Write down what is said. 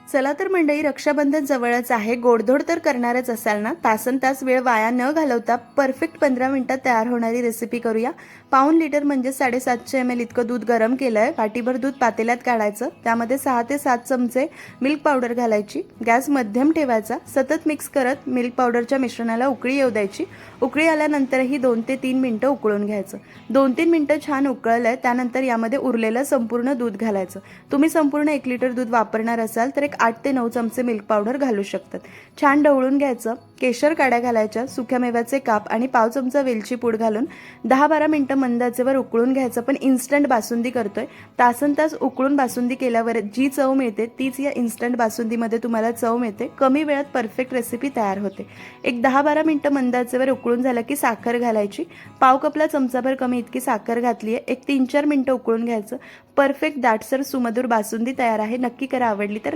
चला तर मंडळी, रक्षाबंधन जवळच आहे. गोडधोड तर करणारच असाल ना. तासनतास वेळ वाया न घालवता परफेक्ट 15 मिनिटात तयार होणारी रेसिपी करूया. पाऊण लिटर म्हणजे 750 ml इतकं दूध गरम केलं आहे. वाटीभर दूध पातेल्यात काढायचं. त्यामध्ये 6 ते 7 चमचे मिल्क पावडर घालायची. गॅस मध्यम ठेवायचा. सतत मिक्स करत मिल्क पावडरच्या मिश्रणाला उकळी येऊ द्यायची. उकळी आल्यानंतरही 2 ते 3 मिनिटं उकळून घ्यायचं. 2-3 मिनिटं छान उकळलं आहे. त्यानंतर यामध्ये उरलेलं संपूर्ण दूध घालायचं. तुम्ही संपूर्ण 1 लिटर दूध वापरणार असाल तर 8 ते 9 चमचे मिल्क पावडर घालू शकतात. छान ढवळून घ्यायचं. केशर काड्या घालायच्या, सुक्या मेव्याचे काप आणि पाव चमचा वेलची पूड घालून 10-12 मिनिटं मंद आचेवर उकळून घ्यायचं. पण इन्स्टंट बासुंदी करतोय. तासनतास उकळून बासुंदी केल्यावर जी चव मिळते तीच या इन्स्टंट बासुंदीमध्ये तुम्हाला चव मिळते. कमी वेळात परफेक्ट रेसिपी तयार होते. एक 10-12 मिनिटं मंद आचेवर उकळून झालं की साखर घालायची. पाव कपला चमचाभर कमी इतकी साखर घातली आहे. एक 3-4 मिनिटं उकळून घ्यायचं. परफेक्ट दाटसर सुमधुर बासुंदी तयार आहे. नक्की करा. आवडली तर